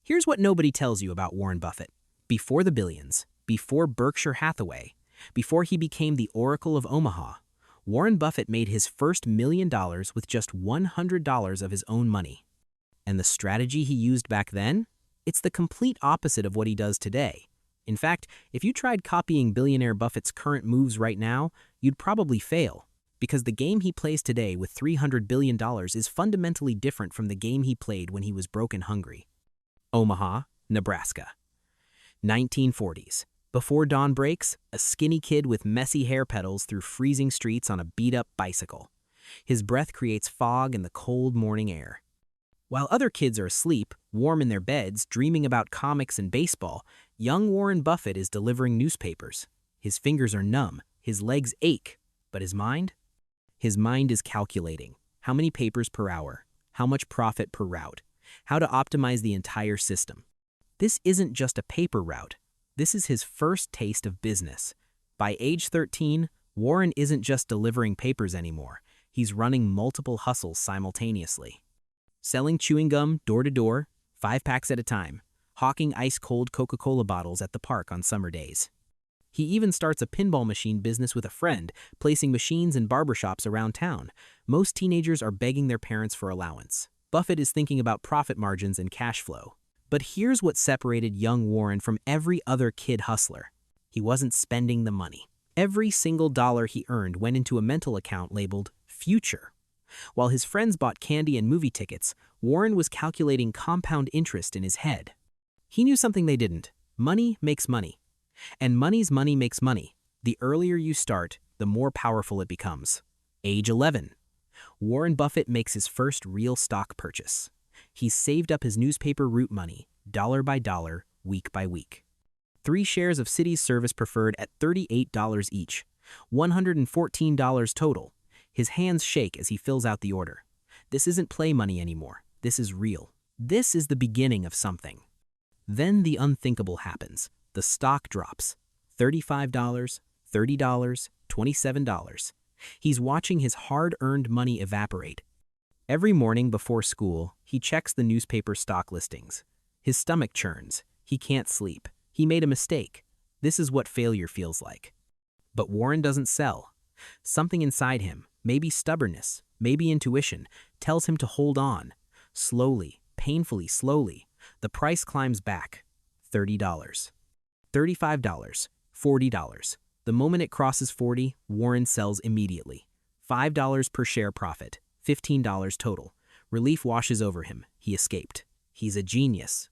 Here's what nobody tells you about Warren Buffett. Before the billions, before Berkshire Hathaway, before he became the Oracle of Omaha, Warren Buffett made his first $1 million with just $100 of his own money. And the strategy he used back then? It's the complete opposite of what he does today. In fact, if you tried copying billionaire Buffett's current moves right now, you'd probably fail, because the game he plays today with $300 billion is fundamentally different from the game he played when he was broke and hungry. Omaha, Nebraska. 1940s. Before dawn breaks, a skinny kid with messy hair pedals through freezing streets on a beat-up bicycle. His breath creates fog in the cold morning air. While other kids are asleep, warm in their beds, dreaming about comics and baseball, young Warren Buffett is delivering newspapers. His fingers are numb, his legs ache, but his mind? His mind is calculating. How many papers per hour? How much profit per route? How to optimize the entire system. This isn't just a paper route. This is his first taste of business. By age 13, Warren isn't just delivering papers anymore. He's running multiple hustles simultaneously. Selling chewing gum door to door, 5 packs at a time. Hawking ice-cold Coca-Cola bottles at the park on summer days. He even starts a pinball machine business with a friend, placing machines in barbershops around town. Most teenagers are begging their parents for allowance. Buffett is thinking about profit margins and cash flow. But here's what separated young Warren from every other kid hustler. He wasn't spending the money. Every single dollar he earned went into a mental account labeled future. While his friends bought candy and movie tickets, Warren was calculating compound interest in his head. He knew something they didn't. Money makes money. And money's money makes money. The earlier you start, the more powerful it becomes. Age 11. Warren Buffett makes his first real stock purchase. He's saved up his newspaper route money, dollar by dollar, week by week. 3 shares of Citi's Service Preferred at $38 each, $114 total. His hands shake as he fills out the order. This isn't play money anymore. This is real. This is the beginning of something. Then the unthinkable happens. The stock drops. $35, $30, $27. He's watching his hard-earned money evaporate. Every morning before school, he checks the newspaper stock listings. His stomach churns. He can't sleep. He made a mistake. This is what failure feels like. But Warren doesn't sell. Something inside him, maybe stubbornness, maybe intuition, tells him to hold on. Slowly, painfully slowly, the price climbs back. $30, $35, $40. The moment it crosses 40, Warren sells immediately. $5 per share profit, $15 total. Relief washes over him. He escaped. He's a genius.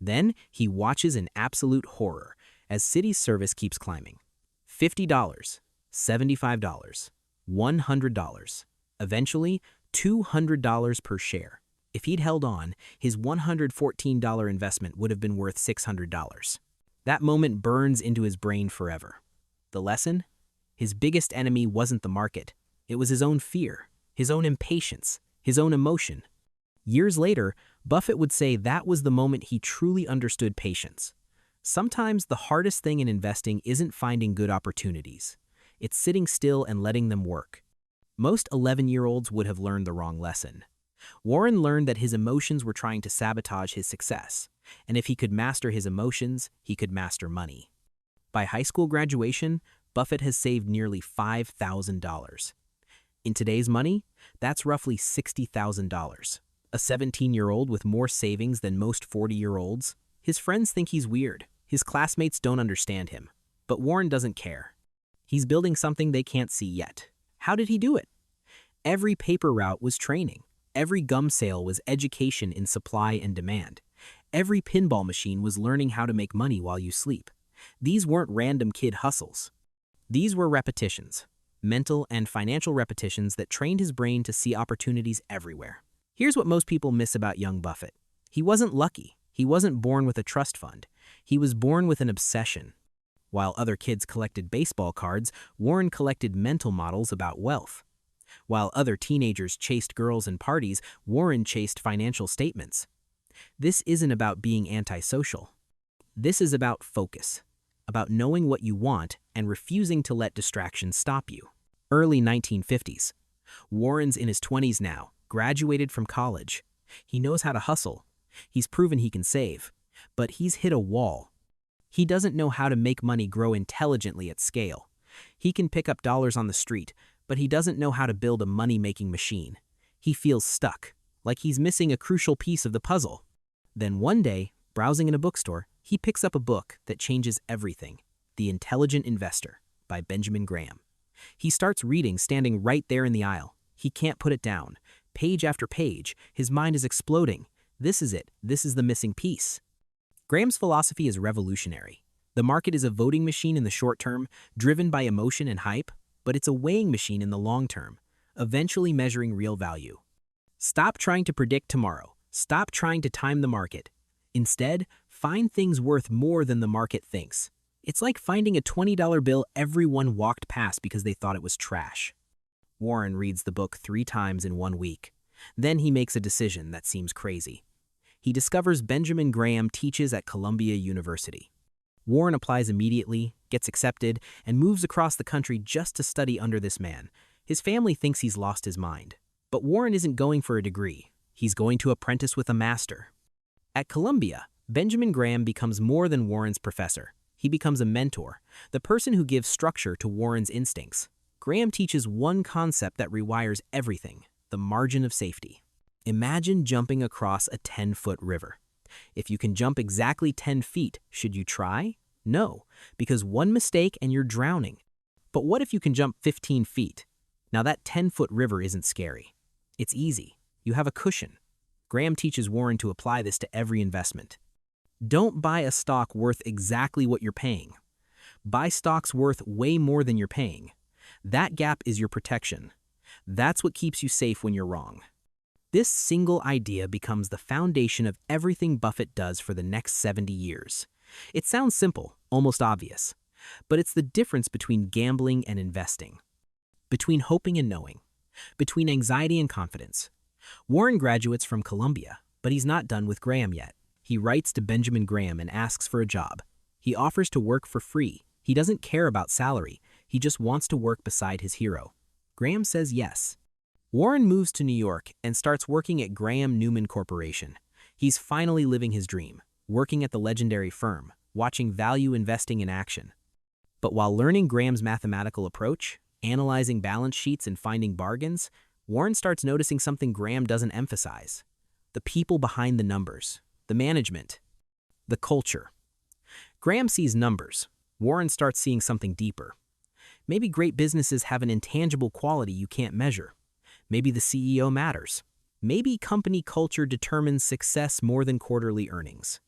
Then he watches in absolute horror as Citi's service keeps climbing. $50, $75, $100. Eventually, $200 per share. If he'd held on, his $114 investment would have been worth $600. That moment burns into his brain forever. The lesson? His biggest enemy wasn't the market. It was his own fear, his own impatience, his own emotion. Years later, Buffett would say that was the moment he truly understood patience. Sometimes the hardest thing in investing isn't finding good opportunities. It's sitting still and letting them work. Most 11-year-olds would have learned the wrong lesson. Warren learned that his emotions were trying to sabotage his success, and if he could master his emotions, he could master money. By high school graduation, Buffett has saved nearly $5,000. In today's money, that's roughly $60,000. A 17-year-old with more savings than most 40-year-olds. His friends think he's weird. His classmates don't understand him. But Warren doesn't care. He's building something they can't see yet. How did he do it? Every paper route was training. Every gum sale was education in supply and demand. Every pinball machine was learning how to make money while you sleep. These weren't random kid hustles. These were repetitions, mental and financial repetitions that trained his brain to see opportunities everywhere. Here's what most people miss about young Buffett. He wasn't lucky. He wasn't born with a trust fund. He was born with an obsession. While other kids collected baseball cards, Warren collected mental models about wealth. While other teenagers chased girls and parties, Warren chased financial statements. This isn't about being antisocial. This is about focus, about knowing what you want and refusing to let distractions stop you. Early 1950s. Warren's in his 20s now, graduated from college. He knows how to hustle. He's proven he can save. But he's hit a wall. He doesn't know how to make money grow intelligently at scale. He can pick up dollars on the street, but he doesn't know how to build a money-making machine. He feels stuck, like he's missing a crucial piece of the puzzle. Then one day, browsing in a bookstore, he picks up a book that changes everything, The Intelligent Investor by Benjamin Graham. He starts reading, standing right there in the aisle. He can't put it down. Page after page, his mind is exploding. This is it. This is the missing piece. Graham's philosophy is revolutionary. The market is a voting machine in the short term, driven by emotion and hype, but it's a weighing machine in the long term, eventually measuring real value. Stop trying to predict tomorrow. Stop trying to time the market. Instead, find things worth more than the market thinks. It's like finding a $20 bill everyone walked past because they thought it was trash. Warren reads the book 3 times in 1 week. Then he makes a decision that seems crazy. He discovers Benjamin Graham teaches at Columbia University. Warren applies immediately, gets accepted, and moves across the country just to study under this man. His family thinks he's lost his mind. But Warren isn't going for a degree. He's going to apprentice with a master. At Columbia, Benjamin Graham becomes more than Warren's professor. He becomes a mentor, the person who gives structure to Warren's instincts. Graham teaches one concept that rewires everything: the margin of safety. Imagine jumping across a 10-foot river. If you can jump exactly 10 feet, should you try? No, because one mistake and you're drowning. But what if you can jump 15 feet? Now that 10-foot river isn't scary. It's easy. You have a cushion. Graham teaches Warren to apply this to every investment. Don't buy a stock worth exactly what you're paying. Buy stocks worth way more than you're paying. That gap is your protection. That's what keeps you safe when you're wrong. This single idea becomes the foundation of everything Buffett does for the next 70 years. It sounds simple, almost obvious, but it's the difference between gambling and investing, between hoping and knowing, between anxiety and confidence. Warren graduates from Columbia, but he's not done with Graham yet. He writes to Benjamin Graham and asks for a job. He offers to work for free. He doesn't care about salary. He just wants to work beside his hero. Graham says yes. Warren moves to New York and starts working at Graham Newman Corporation. He's finally living his dream, working at the legendary firm, watching value investing in action. But while learning Graham's mathematical approach, analyzing balance sheets and finding bargains, Warren starts noticing something Graham doesn't emphasize: the people behind the numbers, the management, the culture. Graham sees numbers. Warren starts seeing something deeper. Maybe great businesses have an intangible quality you can't measure. Maybe the CEO matters. Maybe company culture determines success more than quarterly earnings.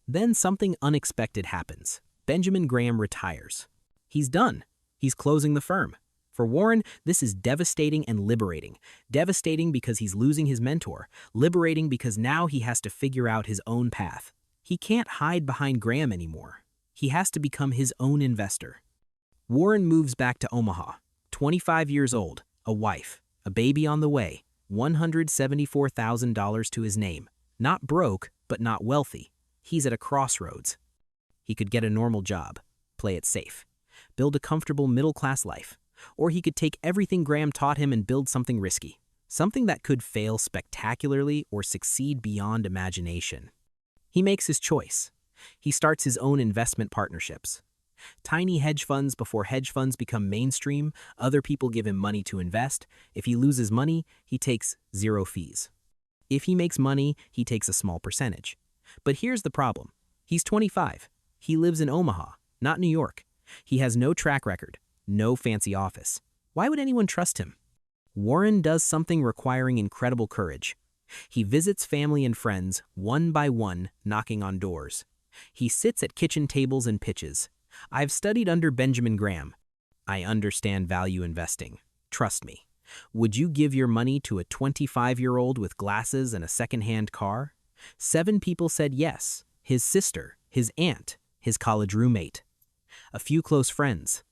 Then something unexpected happens. Benjamin Graham retires. He's done. He's closing the firm. For Warren, this is devastating and liberating. Devastating because he's losing his mentor. Liberating because now he has to figure out his own path. He can't hide behind Graham anymore. He has to become his own investor. Warren moves back to Omaha, 25 years old, a wife, a baby on the way, $174,000 to his name. Not broke, but not wealthy. He's at a crossroads. He could get a normal job, play it safe, build a comfortable middle-class life, or he could take everything Graham taught him and build something risky, something that could fail spectacularly or succeed beyond imagination. He makes his choice. He starts his own investment partnerships. Tiny hedge funds before hedge funds become mainstream. Other people give him money to invest. If he loses money, he takes 0 fees. If he makes money, he takes a small percentage. But here's the problem. He's 25. He lives in Omaha, not New York. He has no track record, no fancy office. Why would anyone trust him? Warren does something requiring incredible courage. He visits family and friends, one by one, knocking on doors. He sits at kitchen tables and pitches. I've studied under Benjamin Graham. I understand value investing. Trust me. Would you give your money to a 25-year-old with glasses and a second-hand car? 7 people said yes. His sister, his aunt, his college roommate. A few close friends.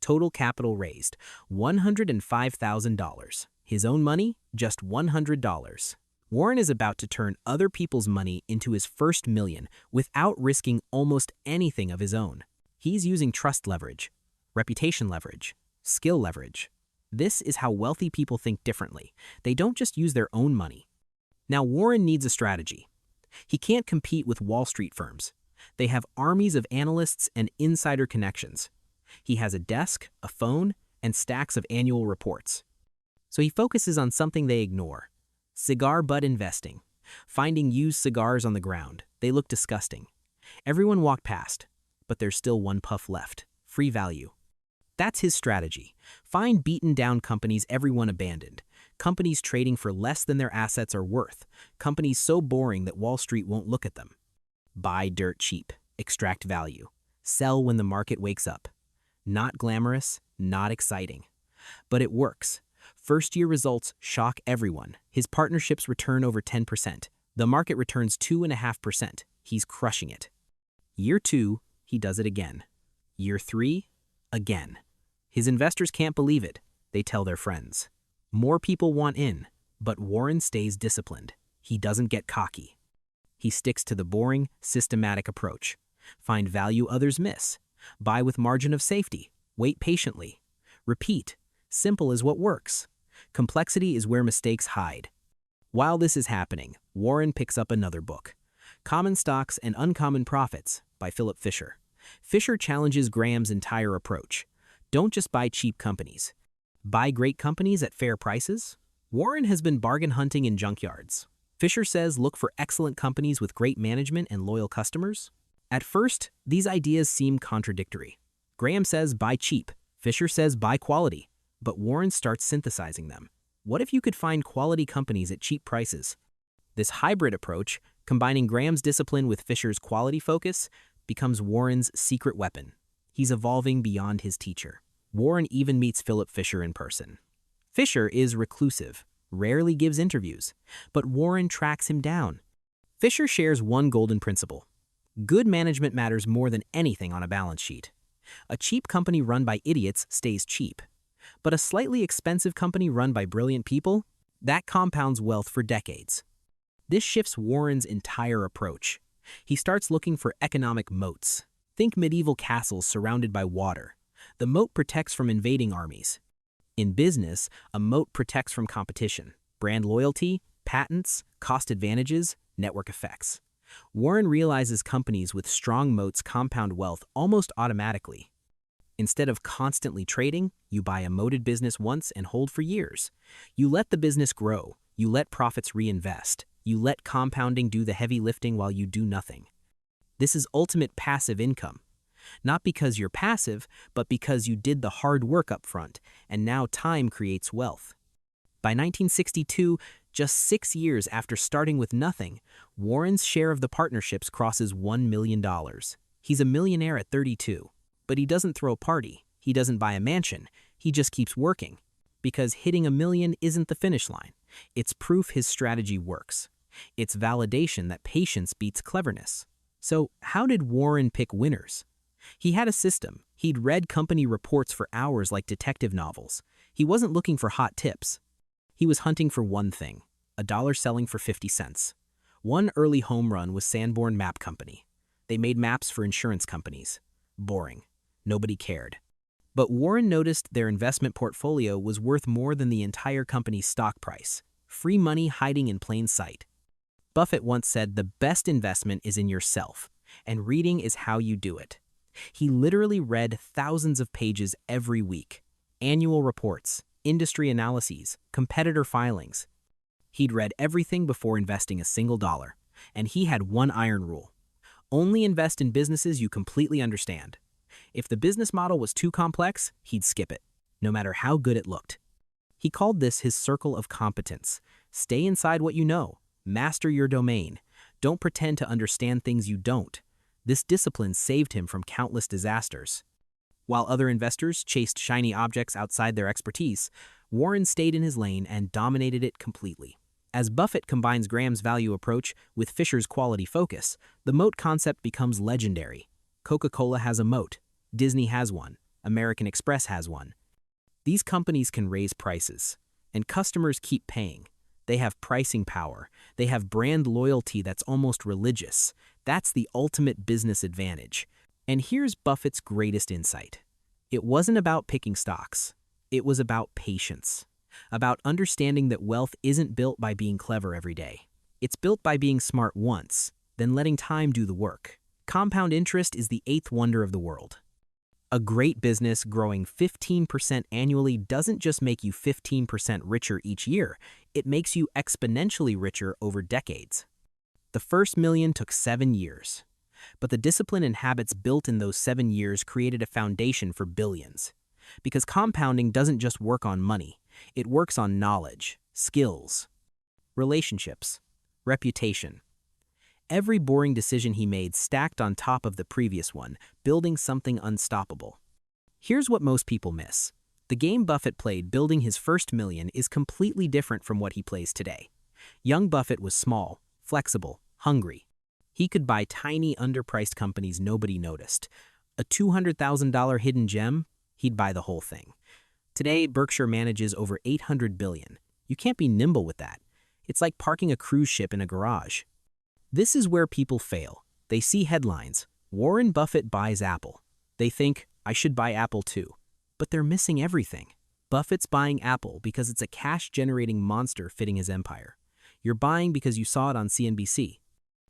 Total capital raised, $105,000. His own money, just $100. Warren is about to turn other people's money into his first million without risking almost anything of his own. He's using trust leverage, reputation leverage, skill leverage. This is how wealthy people think differently. They don't just use their own money. Now Warren needs a strategy. He can't compete with Wall Street firms. They have armies of analysts and insider connections. He has a desk, a phone, and stacks of annual reports. So he focuses on something they ignore: cigar butt investing. Finding used cigars on the ground. They look disgusting. Everyone walked past, but there's still one puff left: free value. That's his strategy. Find beaten-down companies everyone abandoned. Companies trading for less than their assets are worth. Companies so boring that Wall Street won't look at them. Buy dirt cheap. Extract value. Sell when the market wakes up. Not glamorous, not exciting. But it works. First-year results shock everyone. His partnerships return over 10%. The market returns 2.5%. He's crushing it. Year 2, he does it again. Year 3, again. His investors can't believe it. They tell their friends. More people want in, but Warren stays disciplined. He doesn't get cocky. He sticks to the boring, systematic approach. Find value others miss. Buy with margin of safety. Wait patiently. Repeat. Simple is what works. Complexity is where mistakes hide. While this is happening, Warren picks up another book, Common Stocks and Uncommon Profits by Philip Fisher. Fisher challenges Graham's entire approach. Don't just buy cheap companies. Buy great companies at fair prices. Warren has been bargain hunting in junkyards. Fisher says look for excellent companies with great management and loyal customers. At first, these ideas seem contradictory. Graham says buy cheap. Fisher says buy quality. But Warren starts synthesizing them. What if you could find quality companies at cheap prices? This hybrid approach, combining Graham's discipline with Fisher's quality focus, becomes Warren's secret weapon. He's evolving beyond his teacher. Warren even meets Philip Fisher in person. Fisher is reclusive, rarely gives interviews, but Warren tracks him down. Fisher shares one golden principle: good management matters more than anything on a balance sheet. A cheap company run by idiots stays cheap. But a slightly expensive company run by brilliant people, that compounds wealth for decades. This shifts Warren's entire approach. He starts looking for economic moats. Think medieval castles surrounded by water. The moat protects from invading armies. In business, a moat protects from competition, brand loyalty, patents, cost advantages, network effects. Warren realizes companies with strong moats compound wealth almost automatically. Instead of constantly trading, you buy a moated business once and hold for years. You let the business grow. You let profits reinvest. You let compounding do the heavy lifting while you do nothing. This is ultimate passive income. Not because you're passive, but because you did the hard work up front, and now time creates wealth. By 1962, just 6 years after starting with nothing, Warren's share of the partnerships crosses $1 million. He's a millionaire at 32. But he doesn't throw a party. He doesn't buy a mansion. He just keeps working. Because hitting $1 million isn't the finish line. It's proof his strategy works. It's validation that patience beats cleverness. So how did Warren pick winners? He had a system. He'd read company reports for hours like detective novels. He wasn't looking for hot tips. He was hunting for one thing: a dollar selling for 50 cents. One early home run was Sanborn Map Company. They made maps for insurance companies. Boring. Nobody cared. But Warren noticed their investment portfolio was worth more than the entire company's stock price. Free money hiding in plain sight. Buffett once said the best investment is in yourself, and reading is how you do it. He literally read thousands of pages every week. Annual reports, industry analyses, competitor filings. He'd read everything before investing a single dollar, and he had one iron rule: only invest in businesses you completely understand. If the business model was too complex, he'd skip it, no matter how good it looked. He called this his circle of competence. Stay inside what you know. Master your domain. Don't pretend to understand things you don't. This discipline saved him from countless disasters. While other investors chased shiny objects outside their expertise, Warren stayed in his lane and dominated it completely. As Buffett combines Graham's value approach with Fisher's quality focus, the moat concept becomes legendary. Coca-Cola has a moat. Disney has one. American Express has one. These companies can raise prices, and customers keep paying. They have pricing power. They have brand loyalty that's almost religious. That's the ultimate business advantage. And here's Buffett's greatest insight. It wasn't about picking stocks. It was about patience. About understanding that wealth isn't built by being clever every day. It's built by being smart once, then letting time do the work. Compound interest is the eighth wonder of the world. A great business growing 15% annually doesn't just make you 15% richer each year, it makes you exponentially richer over decades. The first million took 7 years, but the discipline and habits built in those 7 years created a foundation for billions. Because compounding doesn't just work on money, it works on knowledge, skills, relationships, reputation. Every boring decision he made stacked on top of the previous one, building something unstoppable. Here's what most people miss. The game Buffett played building his first million is completely different from what he plays today. Young Buffett was small, flexible, hungry. He could buy tiny, underpriced companies nobody noticed. A $200,000 hidden gem? He'd buy the whole thing. Today, Berkshire manages over $800 billion. You can't be nimble with that. It's like parking a cruise ship in a garage. This is where people fail. They see headlines, Warren Buffett buys Apple. They think, I should buy Apple too. But they're missing everything. Buffett's buying Apple because it's a cash-generating monster fitting his empire. You're buying because you saw it on CNBC.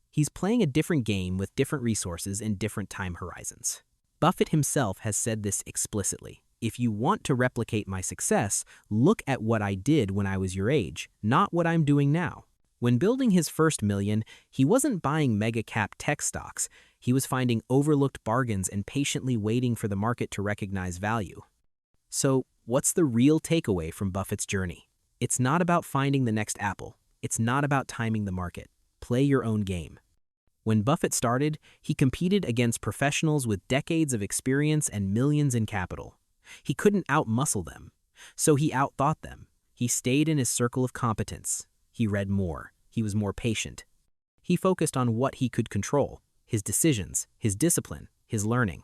He's playing a different game with different resources and different time horizons. Buffett himself has said this explicitly. If you want to replicate my success, look at what I did when I was your age, not what I'm doing now. When building his first million, he wasn't buying mega-cap tech stocks. He was finding overlooked bargains and patiently waiting for the market to recognize value. So, what's the real takeaway from Buffett's journey? It's not about finding the next Apple. It's not about timing the market. Play your own game. When Buffett started, he competed against professionals with decades of experience and millions in capital. He couldn't out-muscle them, so he out-thought them. He stayed in his circle of competence. He read more. He was more patient. He focused on what he could control, his decisions, his discipline, his learning.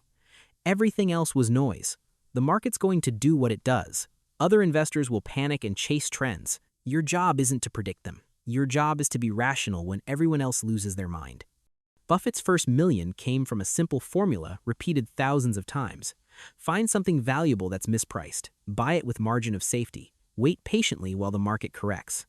Everything else was noise. The market's going to do what it does. Other investors will panic and chase trends. Your job isn't to predict them. Your job is to be rational when everyone else loses their mind. Buffett's first million came from a simple formula repeated thousands of times. Find something valuable that's mispriced. Buy it with margin of safety. Wait patiently while the market corrects.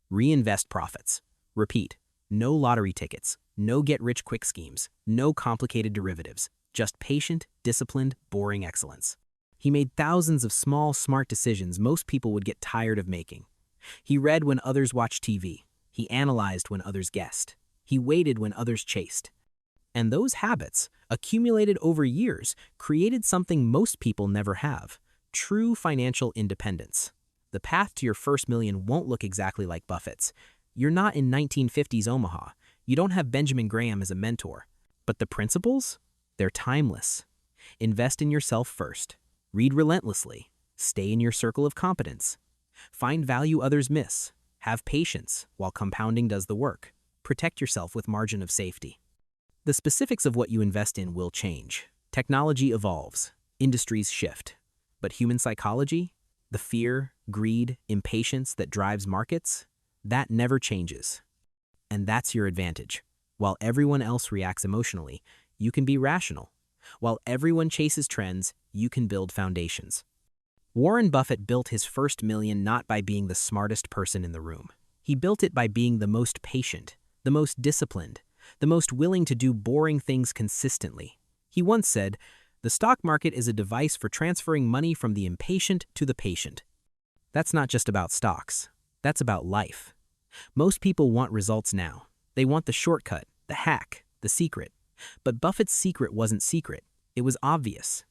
Reinvest profits. Repeat. No lottery tickets. No get-rich-quick schemes. No complicated derivatives. Just patient, disciplined, boring excellence. He made thousands of small, smart decisions most people would get tired of making. He read when others watched TV. He analyzed when others guessed. He waited when others chased. And those habits, accumulated over years, created something most people never have: true financial independence. The path to your first million won't look exactly like Buffett's. You're not in 1950s Omaha. You don't have Benjamin Graham as a mentor. But the principles? They're timeless. Invest in yourself first. Read relentlessly. Stay in your circle of competence. Find value others miss. Have patience while compounding does the work. Protect yourself with margin of safety. The specifics of what you invest in will change. Technology evolves. Industries shift. But human psychology? The fear, greed, impatience that drives markets? That never changes. And that's your advantage. While everyone else reacts emotionally, you can be rational. While everyone chases trends, you can build foundations. Warren Buffett built his first million not by being the smartest person in the room. He built it by being the most patient, the most disciplined, the most willing to do boring things consistently. He once said, "The stock market is a device for transferring money from the impatient to the patient." That's not just about stocks. That's about life. Most people want results now. They want the shortcut, the hack, the secret. But Buffett's secret wasn't secret. It was obvious.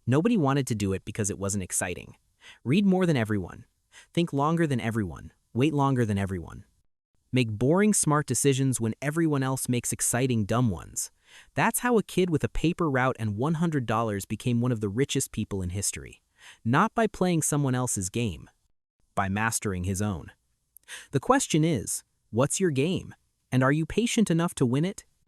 Nobody wanted to do it because it wasn't exciting. Read more than everyone. Think longer than everyone. Wait longer than everyone. Make boring, smart decisions when everyone else makes exciting, dumb ones. That's how a kid with a paper route and $100 became one of the richest people in history. Not by playing someone else's game, by mastering his own. The question is, what's your game? And are you patient enough to win it?